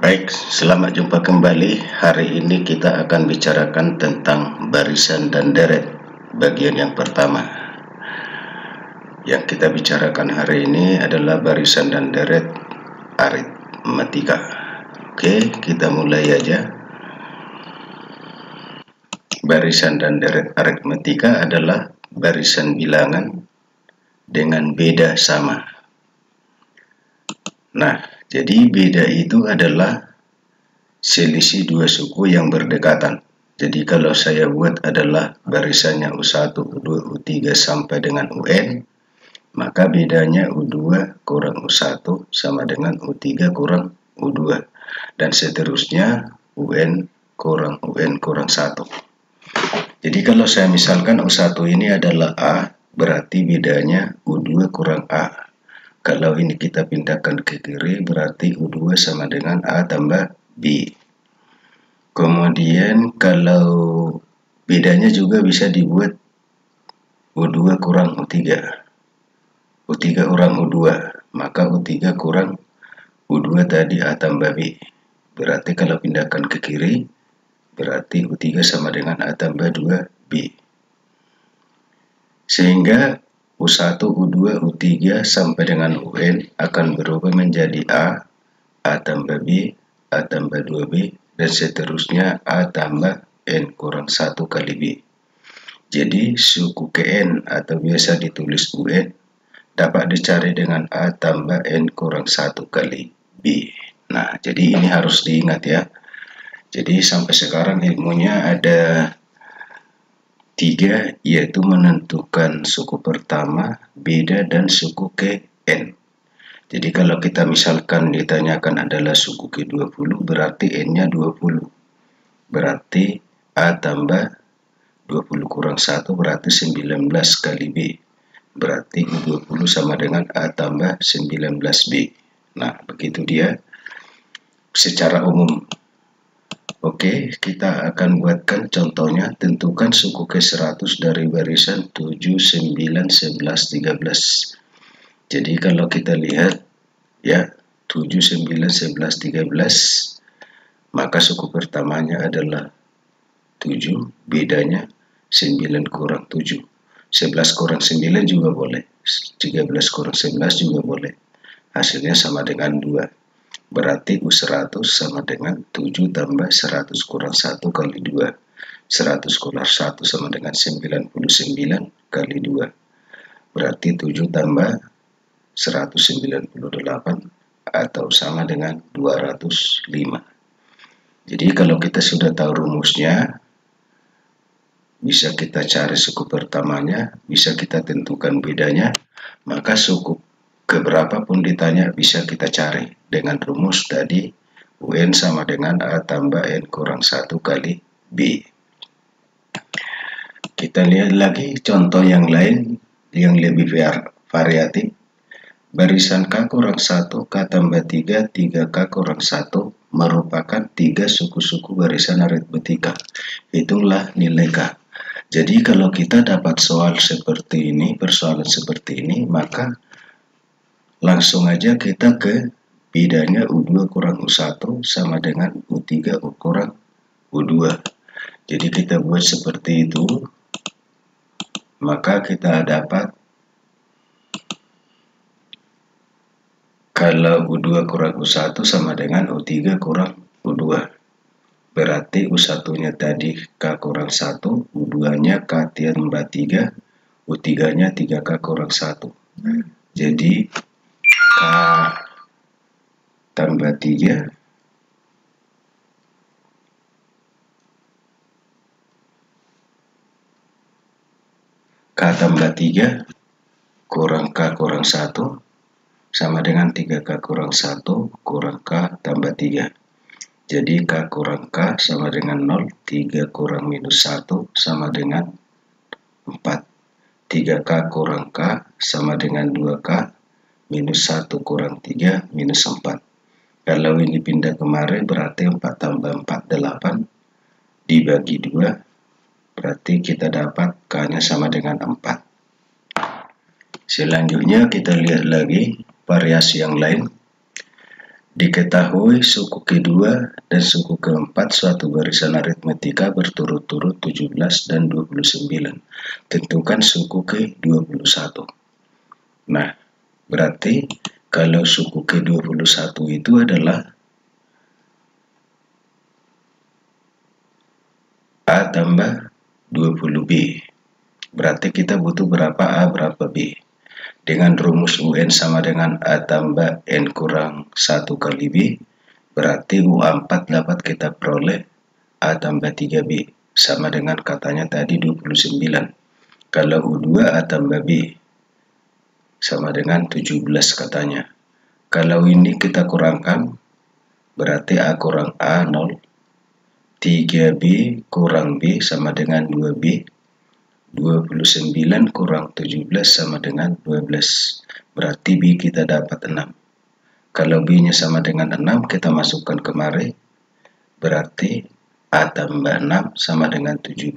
Baik, selamat jumpa kembali. Hari ini kita akan bicarakan tentang barisan dan deret bagian yang pertama. Yang kita bicarakan hari ini adalah barisan dan deret aritmatika. Oke, kita mulai aja. Barisan dan deret aritmatika adalah barisan bilangan dengan beda sama. Nah, jadi beda itu adalah selisih dua suku yang berdekatan. Jadi kalau saya buat adalah barisannya U1, U2, U3 sampai dengan UN, maka bedanya U2 kurang U1 sama dengan U3 kurang U2. Dan seterusnya UN kurang 1. Jadi kalau saya misalkan U1 ini adalah A, berarti bedanya U2 kurang A. Kalau ini kita pindahkan ke kiri, berarti U2 sama dengan A tambah B. Kemudian kalau bedanya juga bisa dibuat U2 kurang U3. U3 kurang U2, maka U3 kurang U2 tadi A tambah B. Berarti kalau pindahkan ke kiri, berarti U3 sama dengan A tambah 2B. Sehingga U1, U2, U3 sampai dengan UN akan berubah menjadi A tambah B, A tambah 2B, dan seterusnya A tambah N kurang 1 kali B. Jadi suku KN atau biasa ditulis UN dapat dicari dengan A tambah N kurang 1 kali B. Nah, jadi ini harus diingat ya. Jadi sampai sekarang ilmunya ada 3, yaitu menentukan suku pertama, beda, dan suku KN. Jadi kalau kita misalkan ditanyakan adalah suku ke-20, berarti N-nya 20. Berarti A tambah 20 kurang 1 berarti 19 kali B. Berarti U20 sama dengan A tambah 19B. Nah, begitu dia secara umum. Oke, kita akan buatkan contohnya. Tentukan suku ke-100 dari barisan 7, 9, 11, 13. Jadi kalau kita lihat ya 7, 9, 11, 13, maka suku pertamanya adalah 7, bedanya 9 kurang 7. 11 kurang 9 juga boleh, 13 kurang 11 juga boleh. Hasilnya sama dengan 2. Berarti U100 sama dengan 7 tambah 100 kurang 1 kali 2. 100 kurang 1 sama dengan 99 kali 2. Berarti 7 tambah 198 atau sama dengan 205. Jadi kalau kita sudah tahu rumusnya, bisa kita cari suku pertamanya, bisa kita tentukan bedanya, maka suku keberapapun ditanya bisa kita cari dengan rumus tadi UN sama dengan A tambah N kurang 1 kali B. Kita lihat lagi contoh yang lain yang lebih variatif. Barisan K kurang 1, K tambah 3, 3K kurang 1 merupakan 3 suku-suku barisan aritmatika. Itulah nilai K. Jadi kalau kita dapat soal seperti ini, persoalan seperti ini, maka langsung aja kita ke bedanya U2 kurang U1 sama dengan U3 kurang U2. Jadi kita buat seperti itu, maka kita dapat kalau U2 kurang U1 sama dengan U3 kurang U2. Berarti U1-nya tadi K kurang 1, U2-nya K tambah 3, U3-nya 3K kurang 1. Jadi K tambah 3 K tambah 3 kurang K kurang 1 sama dengan 3K kurang 1 kurang K tambah 3. Jadi K kurang K sama dengan 0, 3 kurang minus 1 sama dengan 4. 3K kurang K sama dengan 2K minus 1 kurang 3 minus 4. Kalau ini pindah kemarin berarti 4 tambah 4, 8. Dibagi 2, berarti kita dapat K-nya sama dengan 4. Selanjutnya kita lihat lagi variasi yang lain. Diketahui suku kedua dan suku keempat suatu barisan aritmetika berturut-turut 17 dan 29. Tentukan suku ke-21. Nah, berarti kalau suku ke-21 itu adalah A tambah 20B. Berarti kita butuh berapa A berapa B. Dengan rumus UN sama dengan A tambah N kurang 1 kali B, berarti U4 dapat kita peroleh A tambah 3B, sama dengan katanya tadi 29. Kalau U2 A tambah B, sama dengan 17 katanya. Kalau ini kita kurangkan, berarti A kurang A 0, 3B kurang B sama dengan 2B, 29 kurang 17 sama dengan 12. Berarti B kita dapat 6. Kalau B-nya sama dengan 6, kita masukkan kemari. Berarti A tambah 6 sama dengan 17.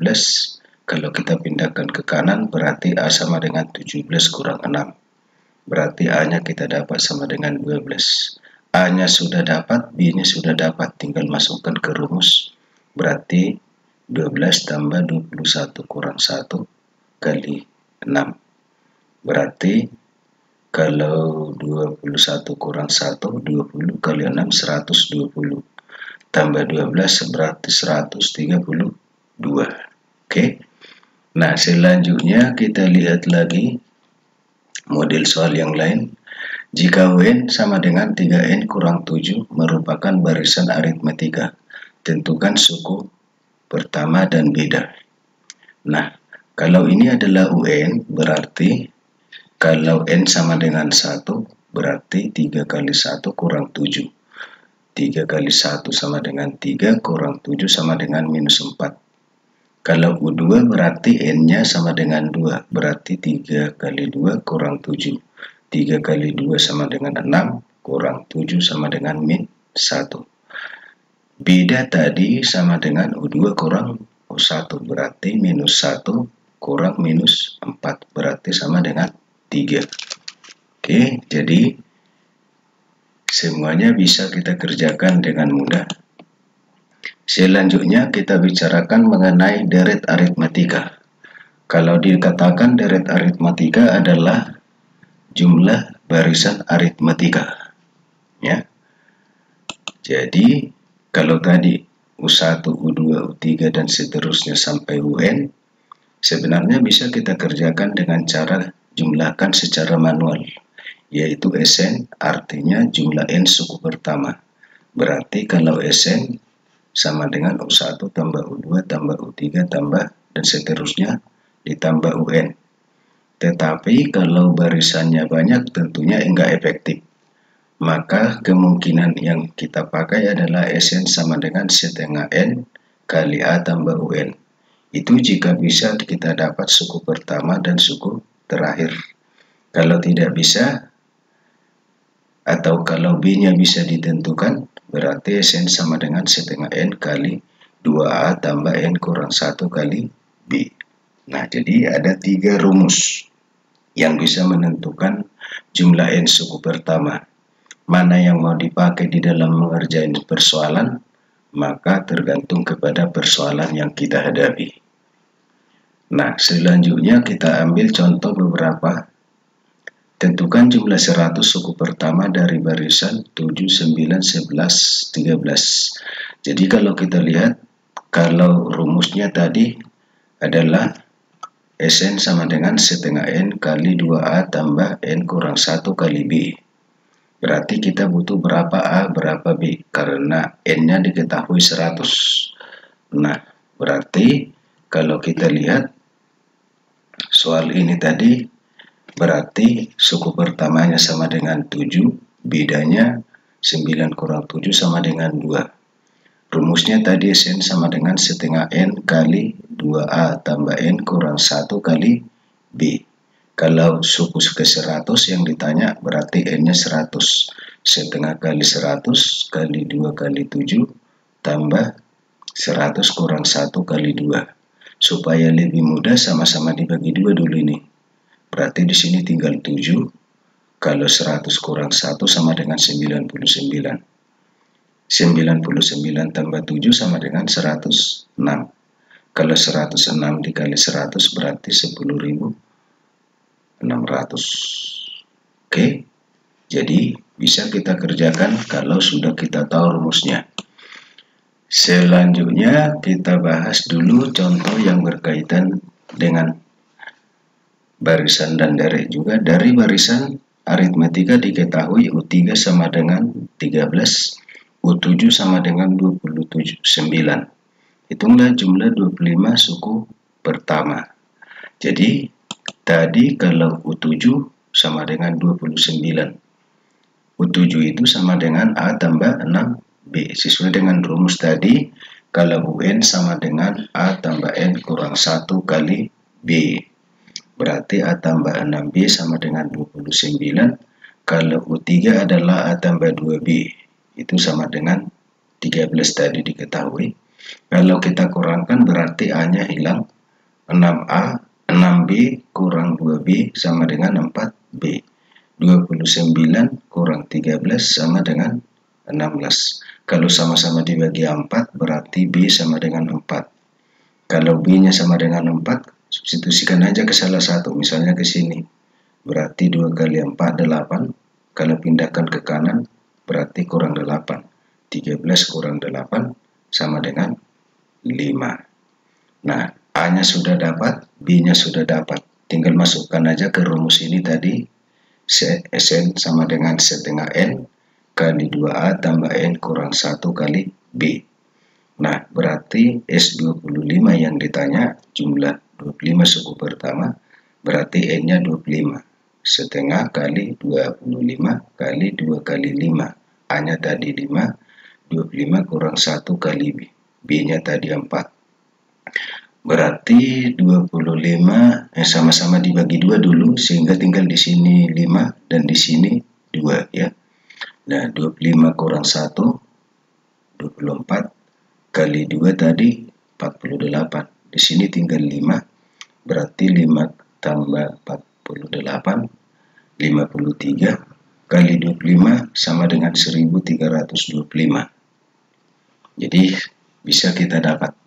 Kalau kita pindahkan ke kanan, berarti A sama dengan 17 kurang 6. Berarti A-nya kita dapat sama dengan 12. A-nya sudah dapat, B-nya sudah dapat. Tinggal masukkan ke rumus. Berarti 12 tambah 21 kurang 1 kali 6. Berarti kalau 21 kurang 1, 20 kali 6, 120. Tambah 12 berarti 132. Oke. Nah, selanjutnya kita lihat lagi model soal yang lain. Jika UN sama dengan 3N kurang 7 merupakan barisan aritmetika, tentukan suku pertama dan beda. Nah, kalau ini adalah UN, berarti kalau N sama dengan 1, berarti 3 kali 1 kurang 7. 3 kali 1 sama dengan 3, kurang 7 sama dengan minus 4. Kalau U2 berarti N-nya sama dengan 2, berarti 3 kali 2 kurang 7. 3 kali 2 sama dengan 6, kurang 7 sama dengan min 1. Beda tadi sama dengan U2 kurang U1, berarti minus 1 kurang minus 4, berarti sama dengan 3. Oke, jadi semuanya bisa kita kerjakan dengan mudah. Selanjutnya kita bicarakan mengenai deret aritmetika. Kalau dikatakan deret aritmetika adalah jumlah barisan aritmetika. Ya. Jadi kalau tadi U1, U2, U3 dan seterusnya sampai UN, sebenarnya bisa kita kerjakan dengan cara jumlahkan secara manual, yaitu Sn artinya jumlah N suku pertama. Berarti kalau Sn sama dengan U1 tambah U2 tambah U3 tambah dan seterusnya ditambah UN. Tetapi kalau barisannya banyak tentunya enggak efektif. Maka kemungkinan yang kita pakai adalah Sn sama dengan setengah N kali A tambah UN. Itu jika bisa kita dapat suku pertama dan suku terakhir. Kalau tidak bisa, atau kalau B-nya bisa ditentukan, berarti Sn sama dengan setengah N kali 2A tambah N kurang 1 kali B. Nah, jadi ada 3 rumus yang bisa menentukan jumlah N suku pertama. Mana yang mau dipakai di dalam mengerjain persoalan, maka tergantung kepada persoalan yang kita hadapi. Nah, selanjutnya kita ambil contoh beberapa. Tentukan jumlah 100 suku pertama dari barisan 7, 9, 11, 13. Jadi kalau kita lihat, kalau rumusnya tadi adalah Sn sama dengan setengah N kali 2A tambah N kurang 1 kali B. Berarti kita butuh berapa A, berapa B, karena N-nya diketahui 100. Nah, berarti kalau kita lihat soal ini tadi, berarti suku pertamanya sama dengan 7, bedanya 9 kurang 7 sama dengan 2. Rumusnya tadi Sn sama dengan setengah N kali 2A tambah N kurang 1 kali B. Kalau suku ke 100 yang ditanya berarti N-nya 100. Setengah kali 100 kali 2 kali 7 tambah 100 kurang 1 kali 2. Supaya lebih mudah sama-sama dibagi 2 dulu ini. Berarti di sini tinggal 7. Kalau 100 kurang 1 sama dengan 99. 99 tambah 7 sama dengan 106. Kalau 106 dikali 100 berarti 10.600. Oke, jadi bisa kita kerjakan kalau sudah kita tahu rumusnya. Selanjutnya kita bahas dulu contoh yang berkaitan dengan barisan dan dari juga. Dari barisan aritmetika diketahui U3 sama dengan 13, U7 sama dengan 29. Hitunglah jumlah 25 suku pertama. Jadi tadi kalau U7 sama dengan 29, U7 itu sama dengan A tambah 6B. Sesuai dengan rumus tadi, kalau UN sama dengan A tambah N kurang 1 kali B. Berarti A tambah 6B sama dengan 29. Kalau U3 adalah A tambah 2B. Itu sama dengan 13 tadi diketahui. Kalau kita kurangkan berarti A-nya hilang. 6A, 6B kurang 2B sama dengan 4B. 29 kurang 13 sama dengan 16. Kalau sama-sama dibagi 4 berarti B sama dengan 4. Kalau B-nya sama dengan 4, substitusikan aja ke salah satu, misalnya ke sini. Berarti 2 kali 4, 8. Kalau pindahkan ke kanan berarti kurang 8. 13 kurang 8 sama dengan 5. Nah, A-nya sudah dapat, B-nya sudah dapat. Tinggal masukkan aja ke rumus ini tadi. Sn sama dengan setengah N kali 2A tambah N kurang 1 kali B. Nah, berarti S25 yang ditanya, jumlah 25 suku pertama, berarti N-nya 25. Setengah kali 25 kali 2 kali 5. A-nya tadi 5, 25 kurang 1 kali B. B-nya tadi 4. Berarti 25 sama-sama dibagi 2 dulu, sehingga tinggal di sini 5 dan di sini 2 ya. Nah, 25 kurang 1 24 kali 2 tadi 48. Di sini tinggal 5. Berarti 5 tambah 48 53 kali 25 sama dengan 1325. Jadi bisa kita dapat.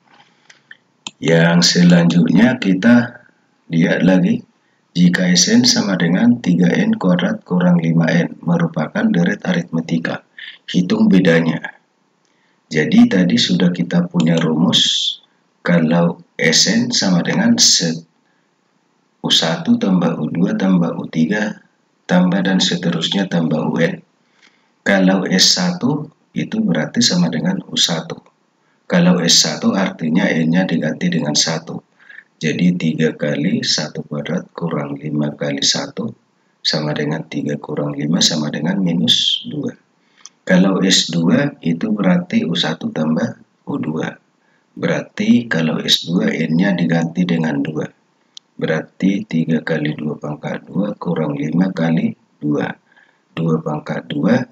Yang selanjutnya kita lihat lagi, jika Sn sama dengan 3n kuadrat kurang 5n merupakan deret aritmetika. Hitung bedanya. Jadi tadi sudah kita punya rumus, kalau Sn sama dengan U1 tambah U2 tambah U3 tambah dan seterusnya tambah UN. Kalau S1 itu berarti sama dengan U1. Kalau S1 artinya N-nya diganti dengan 1. Jadi 3 kali 1 kuadrat kurang 5 kali 1 sama dengan 3 kurang 5 sama dengan minus 2. Kalau S2 itu berarti U1 tambah U2. Berarti kalau S2 N-nya diganti dengan 2. Berarti 3 kali 2 pangkat 2 kurang 5 kali 2. 2 pangkat 2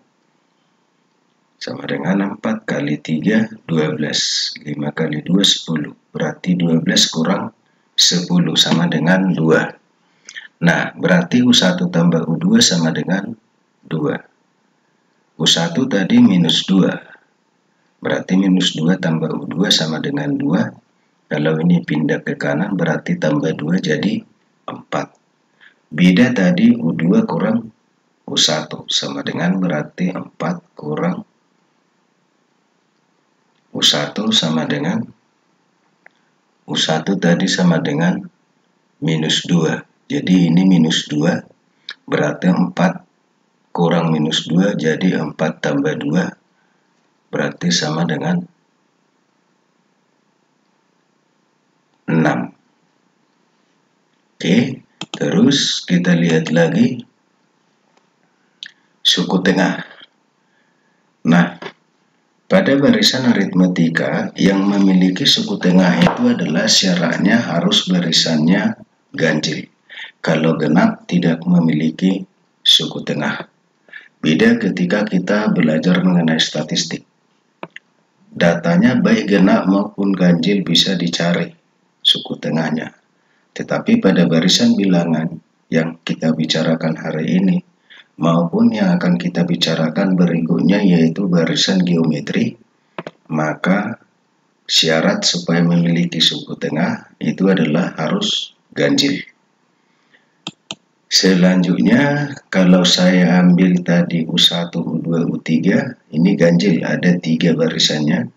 sama dengan 4 kali 3, 12. 5 kali 2, 10. Berarti 12 kurang 10 sama dengan 2. Nah, berarti U1 tambah U2 sama dengan 2. U1 tadi minus 2. Berarti minus 2 tambah U2 sama dengan 2. Kalau ini pindah ke kanan berarti tambah 2 jadi 4. Beda tadi U2 kurang U1 sama dengan berarti 4 kurang U1 sama dengan U1 tadi sama dengan minus 2. Jadi ini minus 2. Berarti 4 kurang minus 2 jadi 4 tambah 2. Berarti sama dengan 6. Oke, terus kita lihat lagi suku tengah. Nah, pada barisan aritmetika yang memiliki suku tengah itu adalah syaratnya harus barisannya ganjil. Kalau genap tidak memiliki suku tengah. Beda ketika kita belajar mengenai statistik. Datanya baik genap maupun ganjil bisa dicari suku tengahnya. Tetapi pada barisan bilangan yang kita bicarakan hari ini, maupun yang akan kita bicarakan berikutnya yaitu barisan geometri, maka syarat supaya memiliki suku tengah itu adalah harus ganjil. Selanjutnya, kalau saya ambil tadi U1, U2, U3, ini ganjil, ada 3 barisannya.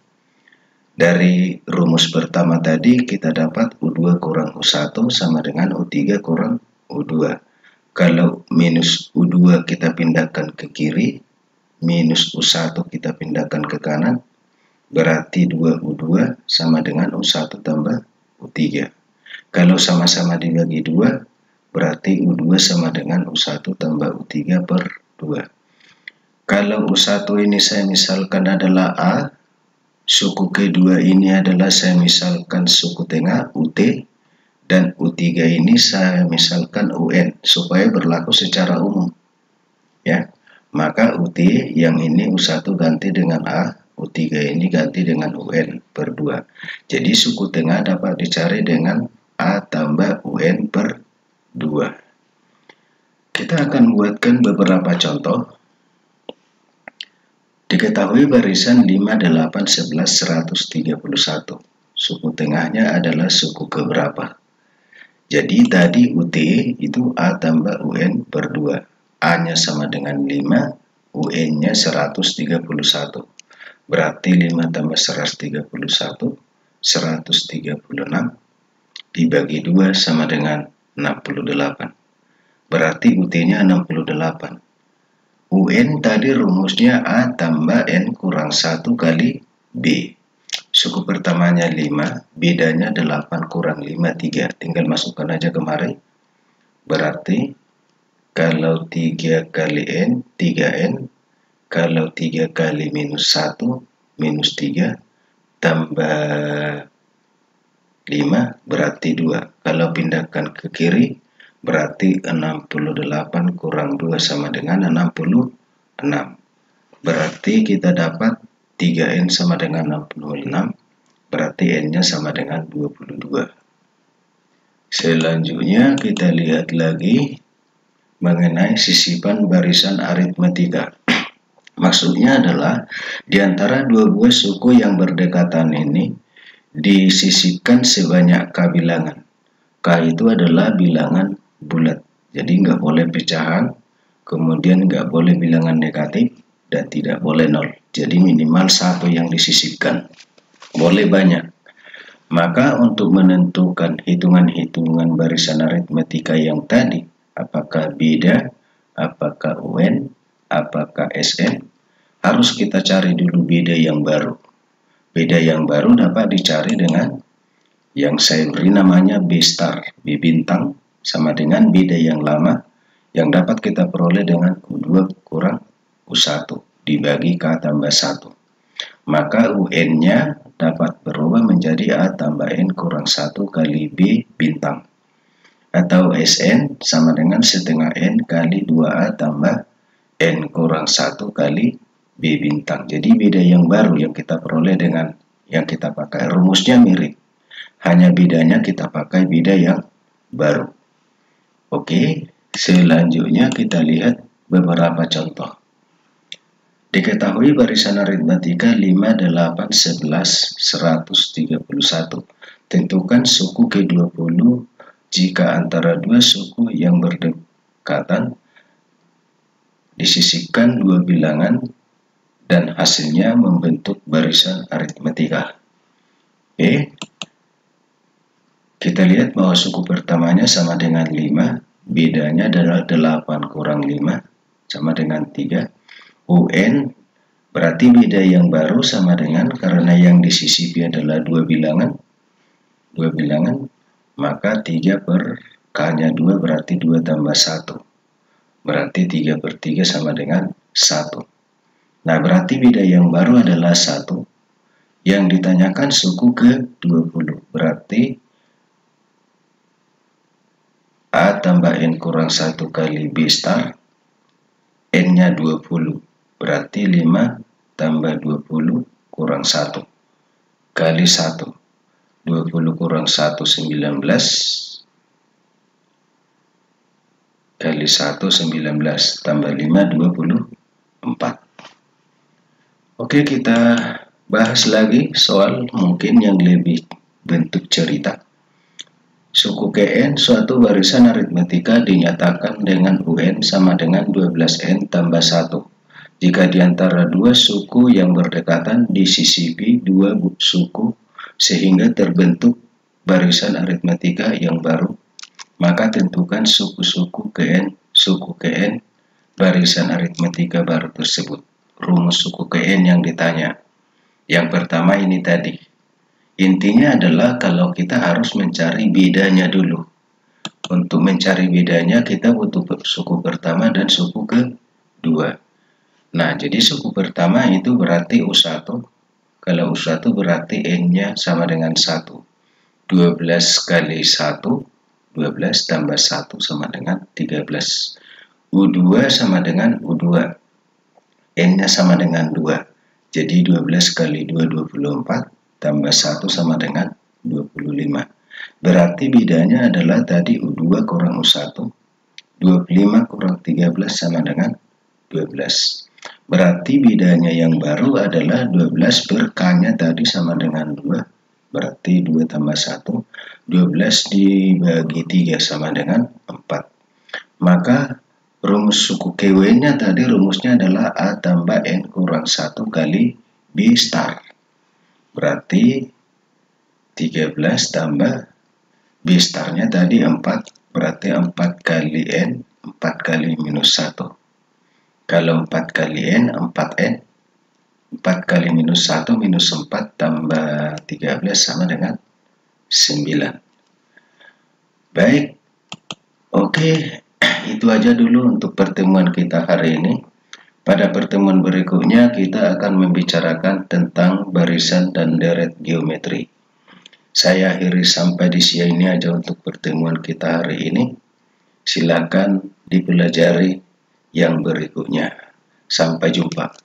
Dari rumus pertama tadi kita dapat U2 kurang U1 sama dengan U3 kurang U2. Kalau minus U2 kita pindahkan ke kiri, minus U1 kita pindahkan ke kanan, berarti 2U2 sama dengan U1 tambah U3. Kalau sama-sama dibagi 2, berarti U2 sama dengan U1 tambah U3 per 2. Kalau U1 ini saya misalkan adalah A, suku kedua ini adalah saya misalkan suku tengah UT, dan U3 ini saya misalkan UN, supaya berlaku secara umum. Ya, maka UT yang ini U1 ganti dengan A, U3 ini ganti dengan UN per 2. Jadi suku tengah dapat dicari dengan A tambah UN per 2. Kita akan buatkan beberapa contoh. Diketahui barisan 5, 8, 11, 131. Suku tengahnya adalah suku keberapa? Jadi tadi UT itu A tambah UN per 2. A-nya sama dengan 5, UN-nya 131. Berarti 5 tambah 131, 136. Dibagi 2 sama dengan 68. Berarti UT-nya 68. UN tadi rumusnya A tambah N kurang 1 kali B. Suku pertamanya 5, bedanya 8 kurang 5, 3. Tinggal masukkan aja kemari. Berarti kalau 3 kali N, 3N. Kalau 3 kali minus 1, minus 3. Tambah 5 berarti 2. Kalau pindahkan ke kiri berarti 68 kurang 2 sama dengan 66. Berarti kita dapat 3N sama dengan 66. Berarti N-nya sama dengan 22. Selanjutnya kita lihat lagi mengenai sisipan barisan aritmetika. Maksudnya adalah di antara dua buah suku yang berdekatan ini disisipkan sebanyak K bilangan. K itu adalah bilangan bulat, jadi nggak boleh pecahan, kemudian nggak boleh bilangan negatif, dan tidak boleh nol. Jadi minimal 1 yang disisipkan, boleh banyak. Maka untuk menentukan hitungan-hitungan barisan aritmetika yang tadi, apakah beda, apakah UN, apakah SN, harus kita cari dulu beda yang baru. Beda yang baru dapat dicari dengan yang saya beri namanya B star, B bintang, sama dengan beda yang lama yang dapat kita peroleh dengan U2 kurang U1 dibagi K tambah 1. Maka UN-nya dapat berubah menjadi A tambah N kurang 1 kali B bintang. Atau SN sama dengan setengah N kali 2A tambah N kurang 1 kali B bintang. Jadi beda yang baru yang kita peroleh dengan yang kita pakai. Rumusnya mirip, hanya bedanya kita pakai beda yang baru. Oke, selanjutnya kita lihat beberapa contoh. Diketahui barisan aritmetika 5, 8, 11, 131. Tentukan suku ke-20 jika antara dua suku yang berdekatan disisipkan dua bilangan dan hasilnya membentuk barisan aritmetika. Oke. Kita lihat bahwa suku pertamanya sama dengan 5, bedanya adalah 8 kurang 5 sama dengan 3. UN berarti beda yang baru sama dengan, karena yang disisipi adalah dua bilangan, maka 3 per K-nya 2 berarti 2 tambah 1. Berarti 3 per 3 sama dengan 1. Nah, berarti beda yang baru adalah 1. Yang ditanyakan suku ke-20. Berarti A tambah N kurang 1 kali B star. N-nya 20. Berarti 5 tambah 20 kurang 1 kali 1. 20 kurang 1, 19. kali 1 19 tambah 5 24. Oke, kita bahas lagi soal mungkin yang lebih bentuk cerita. Suku Kn suatu barisan aritmetika dinyatakan dengan UN sama dengan 12N tambah 1 jika di antara dua suku yang berdekatan disisipi dua suku sehingga terbentuk barisan aritmetika yang baru, maka tentukan suku Kn barisan aritmetika baru tersebut. Rumus suku Kn yang ditanya. Yang pertama ini tadi. Intinya adalah kalau kita harus mencari bedanya dulu. Untuk mencari bedanya kita butuh suku pertama dan suku kedua. Nah, jadi suku pertama itu berarti U1. Kalau U1 berarti N-nya sama dengan 1. 12 kali 1, 12 tambah 1 sama dengan 13. U2 sama dengan U2. N-nya sama dengan 2. Jadi 12 kali 2, 24. Tambah 1 sama dengan 25. Berarti bedanya adalah tadi U2 kurang U1. 25 kurang 13 sama dengan 12. Berarti bedanya yang baru adalah 12 per K-nya tadi sama dengan 2. Berarti 2 tambah 1. 12 dibagi 3 sama dengan 4. Maka rumus suku KW-nya tadi rumusnya adalah A tambah N kurang 1 kali B star. Berarti 13 tambah B starnya tadi 4, berarti 4 kali N, 4 kali minus 1. Kalau 4 kali N, 4N. 4 kali minus 1 minus 4 tambah 13 sama dengan 9. Baik, oke, itu aja dulu untuk pertemuan kita hari ini. Pada pertemuan berikutnya kita akan membicarakan tentang barisan dan deret geometri. Saya akhiri sampai di sini aja untuk pertemuan kita hari ini. Silakan dipelajari yang berikutnya. Sampai jumpa.